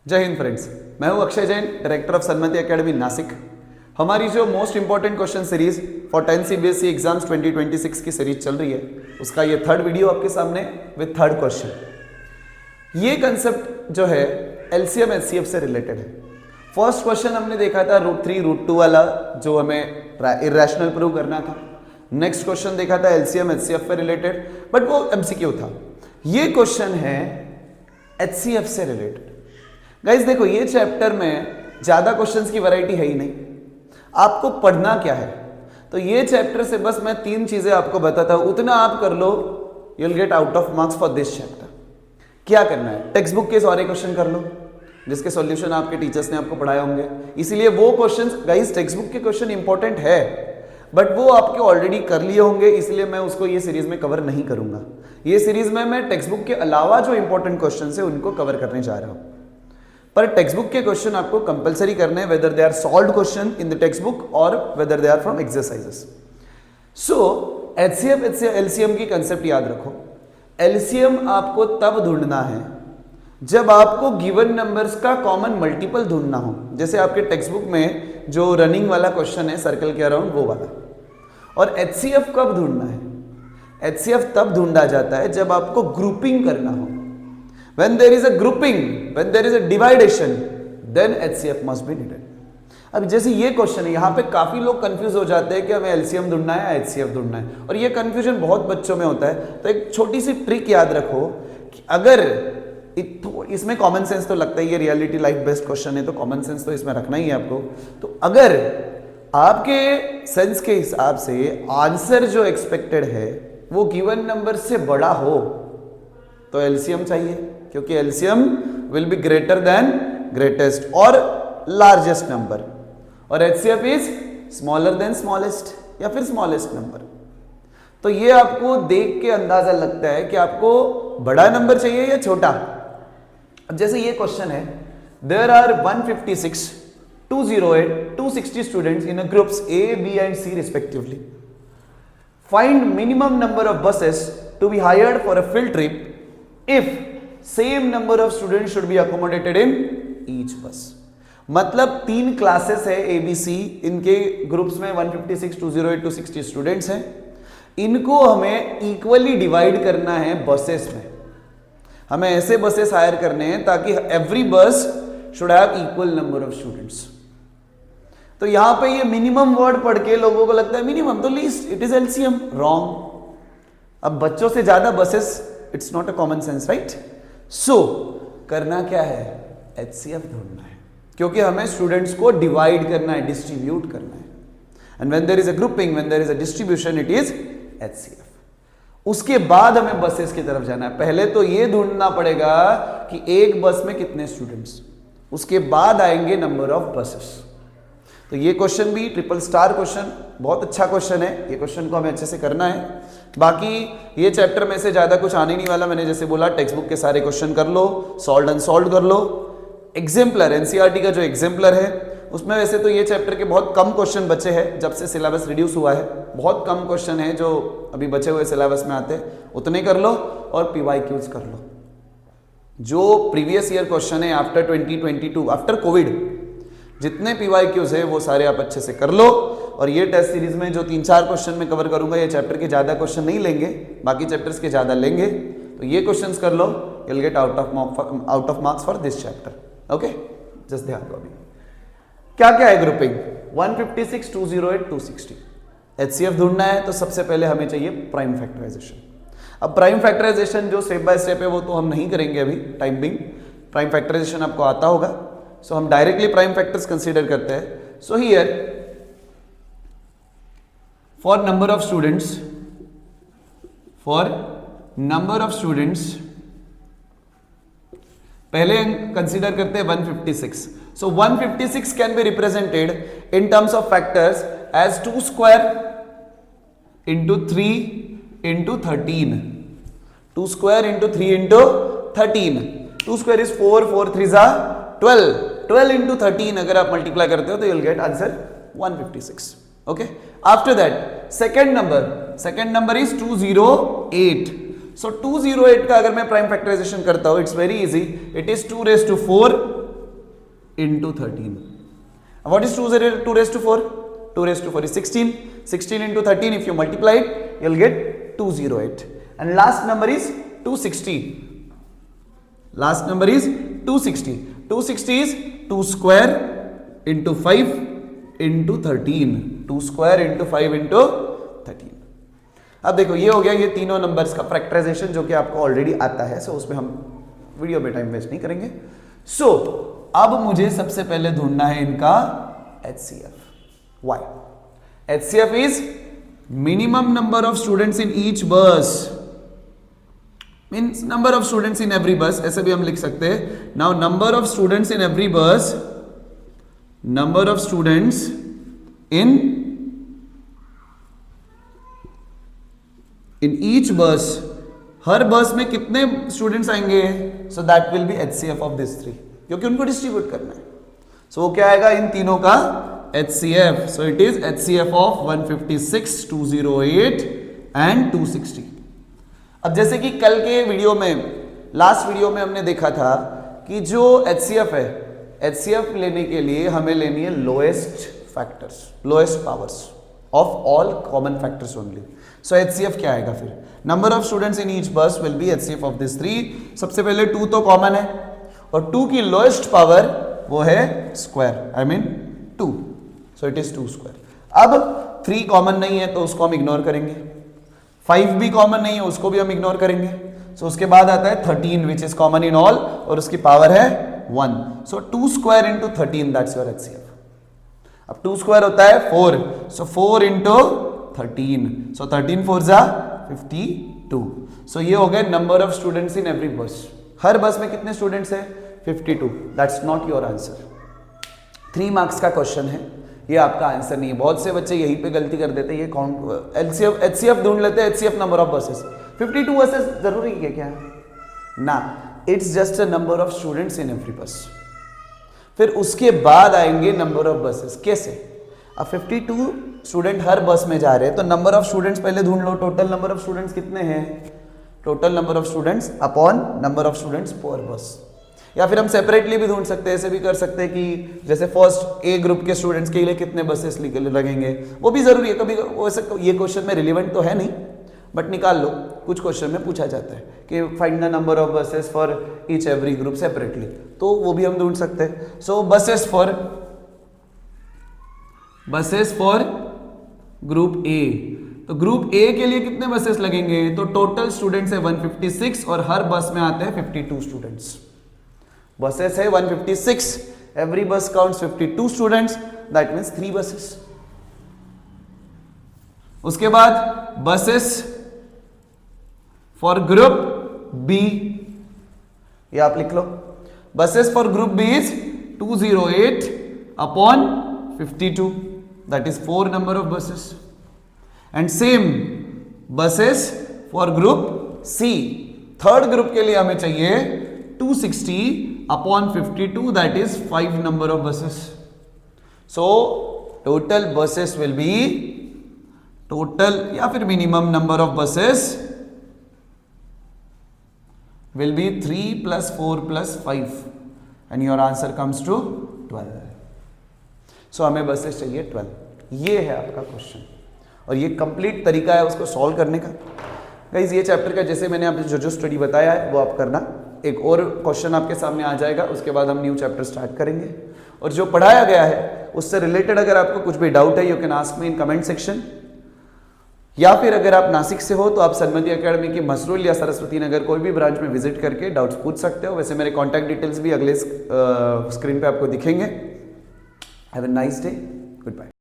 जय हिंद फ्रेंड्स, मैं हूं Akshay Jain, director of Sanmati academy Nashik. हमारी जो most important question series for 10 CBSE exams 2026 की सीरीज चल रही है, उसका ये थर्ड वीडियो आपके सामने विद थर्ड क्वेश्चन। ये कंसेप्ट जो है एलसीएम एचसीएफ से रिलेटेड है। फर्स्ट क्वेश्चन हमने देखा था √3 √2 वाला, जो हमें इरेशनल प्रूव करना था। नेक्स्ट क्वेश्चन देखा था एलसीएम एचसीएफ से रिलेटेड, बट वो एमसीक्यू था। ये क्वेश्चन है एचसीएफ से रिलेटेड। गाइस देखो, ये चैप्टर में ज्यादा क्वेश्चंस की वैरायटी है ही नहीं। आपको पढ़ना क्या है, तो ये चैप्टर से बस मैं 3 चीजें आपको बताता हूं, उतना आप कर लो, you will get out of marks for this chapter. क्या करना है, टेक्स्ट बुक के सारे क्वेश्चन कर लो जिसके सॉल्यूशन आपके टीचर्स ने आपको पढ़ाए होंगे। इसीलिए वो क्वेश्चंस, गाइस टेक्स्ट बुक के क्वेश्चन इंपॉर्टेंट है, बट वो आपके ऑलरेडी कर लिए होंगे, इसलिए मैं उसको ये सीरीज में कवर नहीं करूंगा। ये सीरीज में मैं टेक्स्ट बुक के अलावा जो इंपॉर्टेंट क्वेश्चन है उनको कवर करने जा रहा हूं। पर टेक्स्ट बुक के क्वेश्चन आपको कंपलसरी करने हैं, whether they are solved question in the text book और whether they are from exercises. So HCF LCM की कंसेप्ट याद रखो। एलसीएम आपको तब ढूंढना है जब आपको गिवन नंबर्स का कॉमन मल्टीपल ढूंढना हो। जैसे आपके टेक्स्ट बुक में जो रनिंग वाला क्वेश्चन है सर्कल के अराउंड, वो वाला। और एचसीएफ कब ढूंढना है? एचसीएफ तब ढूंढा जाता है जब आपको ग्रुपिंग करना हो। When there is a grouping, when there is a dividation, then HCF must be needed. अब जैसे ये क्वेश्चन है, यहाँ पे काफी लोग कंफ्यूज हो जाते हैं कि हमें एलसीएम ढूंढना है या एचसीएफ ढूंढना है, और ये कंफ्यूजन बहुत बच्चों में होता है। तो एक छोटी सी ट्रिक याद रखो कि अगर इसमें कॉमन सेंस तो लगता है, ये रियलिटी लाइफ बेस्ड क्वेश्चन है तो कॉमन सेंस तो इसमें रखना ही है आपको। तो अगर आपके सेंस के हिसाब से आंसर जो एक्सपेक्टेड है वो गिवन नंबर से बड़ा हो तो एलसीएम चाहिए, क्योंकि LCM will be greater than greatest और लार्जेस्ट नंबर, और HCF is smaller than smallest या फिर स्मॉलेस्ट नंबर। तो ये आपको देख के अंदाजा लगता है कि आपको बड़ा नंबर चाहिए या छोटा। अब जैसे ये क्वेश्चन है, there are 156, 208, 260 students in groups A, B and C respectively. Find minimum number of buses to be hired for a field trip if same number of students should be accommodated in each bus. मतलब 3 classes है ABC, इनके groups में 156, 208, 260 students हैं। इनको हमें equally divide करना है buses में। हमें ऐसे बसेस हायर करने हैं ताकि एवरी बस should have equal number of students. तो यहां पे ये मिनिमम वर्ड पढ़ के लोगों को लगता है मिनिमम तो least, it is LCM. Wrong. अब बच्चों से ज्यादा buses, it's not a common sense, right? So करना क्या है, एचसीएफ ढूंढना है, क्योंकि हमें स्टूडेंट्स को डिवाइड करना है, डिस्ट्रीब्यूट करना है। And when there is a grouping, when there is a distribution, it is HCF. उसके बाद हमें बसेस की तरफ जाना है। पहले तो ये ढूंढना पड़ेगा कि एक बस में कितने स्टूडेंट्स, उसके बाद आएंगे नंबर ऑफ बसेस। तो ये क्वेश्चन भी ट्रिपल स्टार क्वेश्चन, बहुत अच्छा क्वेश्चन है। ये क्वेश्चन को हमें अच्छे से करना है। बाकी ये चैप्टर में से ज्यादा कुछ आने नहीं वाला। मैंने जैसे बोला, टेक्स्ट बुक के सारे क्वेश्चन कर लो, सॉल्व अनसॉल्व कर लो। एग्जाम्पलर एनसीईआरटी का जो एग्जाम्पलर है उसमें वैसे तो ये चैप्टर के बहुत कम क्वेश्चन बचे हैं, जब से सिलेबस रिड्यूस हुआ है बहुत कम क्वेश्चन है जो अभी बचे हुए सिलेबस में आते हैं, उतने कर लो और पीवाईक्यूज कर लो। जो प्रीवियस ईयर क्वेश्चन है आफ्टर 2022, आफ्टर कोविड, जितने पीवाईक्यूज है वो सारे आप अच्छे से कर लो। और ये टेस्ट सीरीज में जो 3-4 क्वेश्चन में कवर करूंगा, ये चैप्टर के ज्यादा क्वेश्चन नहीं लेंगे, बाकी चैप्टर्स के ज्यादा लेंगे। तो ये क्वेश्चंस कर लो, you will get out of marks for this chapter. Okay, just ध्यान दो। अभी क्या क्या है ग्रुपिंग? 156, 208, 260। एचसीएफ ढूंढना है तो सबसे पहले हमें चाहिए प्राइम फैक्टराइजेशन। अब प्राइम फैक्टराइजेशन जो स्टेप बाय स्टेप है वो तो हम नहीं करेंगे अभी, टाइम बिंग। प्राइम फैक्टराइजेशन आपको आता होगा, सो हम डायरेक्टली प्राइम फैक्टर्स कंसीडर करते हैं। So here for number of students, पहले कंसीडर करते हैं 156। So 156 can be represented in terms of factors as 2 square into 3 into 13। 2 square into 3 into 13। 2 square is 4, 4 3 जा 12, 12 इंटू 13 अगर आप मल्टीप्लाई करते हो तो you will get answer 156। Okay, after that second number is 208। So 208 का अगर मैं प्राइम फैक्टराइजेशन करता हूं, it's very easy, it is 2 raised to 4 into 13. What is 2 raised to 4? 2 raised to 4 is 16. 16 into 13, if you multiply it, you'll get 208. And last number is 260. Last number is 260. 260 is 2 square into 5 into 13. 2 square into 5 into 13. अब देखो ये हो गया ये तीनों numbers का factorisation जो कि आपको ऑलरेडी आता है, सो उसमें हम वीडियो में टाइम वेस्ट नहीं करेंगे. सो अब मुझे सबसे पहले ढूंढना है इनका HCF. Why? HCF is minimum number of students in each bus. Means number of students in every bus. ऐसे भी हम लिख सकते हैं. Now number of students in every bus. Number of students in each bus. Her bus में कितने students आएंगे? So that will be HCF of this 3, क्योंकि उनको डिस्ट्रीब्यूट करना है. सो वो क्या आएगा इन तीनों का HCF. So it is HCF of 156, 208 and 260. अब जैसे कि कल के वीडियो में, लास्ट वीडियो में हमने देखा था कि जो HCF है, HCF लेने के लिए हमें लेनी है lowest factors, lowest powers of all common factors only. So HCF क्या आएगा फिर? Number of students in each bus will be HCF of this 3. सबसे पहले 2 तो कॉमन है और 2 की लोएस्ट पावर वो है square, I mean 2. So it is 2 square. अब 3 कॉमन नहीं है तो उसको हम इग्नोर करेंगे. 5 भी कॉमन नहीं है, उसको भी हम इग्नोर करेंगे. सो उसके बाद आता है 13 which is common in all और उसकी पावर है 1. सो 2 square into 13 that's your HCF. अब 2 स्क्वायर होता है 4. सो 4 इंटू 13. सो 13 4 जा 52. सो ये हो गए number of students in every bus. हर बस में कितने स्टूडेंट्स है? 52. That's not your answer. 3 marks का क्वेश्चन है, ये आपका आंसर नहीं है. बहुत से बच्चे यहीं पे गलती कर देते हैं. ये काउंट HCF ढूंढ लेते हैं, HCF number of buses. 52 buses जरूरी है क्या? ना, it's just a number of students in every बस. फिर उसके बाद आएंगे नंबर ऑफ बसेस. कैसे? अब 52 स्टूडेंट हर बस में जा रहे हैं तो नंबर ऑफ स्टूडेंट्स पहले ढूंढ लो. टोटल नंबर ऑफ स्टूडेंट्स कितने हैं? Total number of students upon number of students पर बस. या फिर हम सेपरेटली भी ढूंढ सकते हैं. ऐसे भी कर सकते हैं कि जैसे फर्स्ट A ग्रुप के स्टूडेंट्स के लिए कितने बसेस लगेंगे, वो भी जरूरी है. कभी वैसे ये क्वेश्चन में रिलेवेंट तो है नहीं, बट निकाल लो. कुछ क्वेश्चन में पूछा जाता है कि find the number of buses for each every group separately, तो वो भी हम ढूंढ सकते हैं. सो बसेस फॉर ग्रुप A. तो ग्रुप A के लिए कितने बसेस लगेंगे? तो टोटल स्टूडेंट्स है 156 और हर बस में आते हैं 52 स्टूडेंट्स. बसेस है 156, every bus counts 52 students, that means 3 buses. उसके बाद बसेस फॉर ग्रुप B, ये आप लिख लो. बसेस for group B is 208 upon 52, that is 4 number of buses. And same buses for group C, third group के लिए हमें चाहिए 260 upon 52, that is 5 number of buses. So total buses will be, total या फिर minimum number of buses will be 3 plus 4 plus 5 and your answer comes to 12. सो हमें buses चाहिए 12. ये है आपका क्वेश्चन और ये कंप्लीट तरीका है उसको सॉल्व करने का. गाइस ये चैप्टर का जैसे मैंने आपको जो स्टडी बताया है वो आप करना. एक और क्वेश्चन आपके सामने आ जाएगा, उसके बाद हम न्यू चैप्टर स्टार्ट करेंगे. और जो पढ़ाया गया है उससे रिलेटेड अगर आपको कुछ भी डाउट है, you can ask me in comment section. या फिर अगर आप नासिक से हो तो आप सन्मति एकेडमी की मसरूल या सरस्वती नगर कोई भी ब्रांच में विजिट करके डाउट्स पूछ सकते हो. वैसे मेरे कॉन्टैक्ट डिटेल्स भी अगले स्क्रीन पे आपको दिखेंगे. Have a nice day. Goodbye.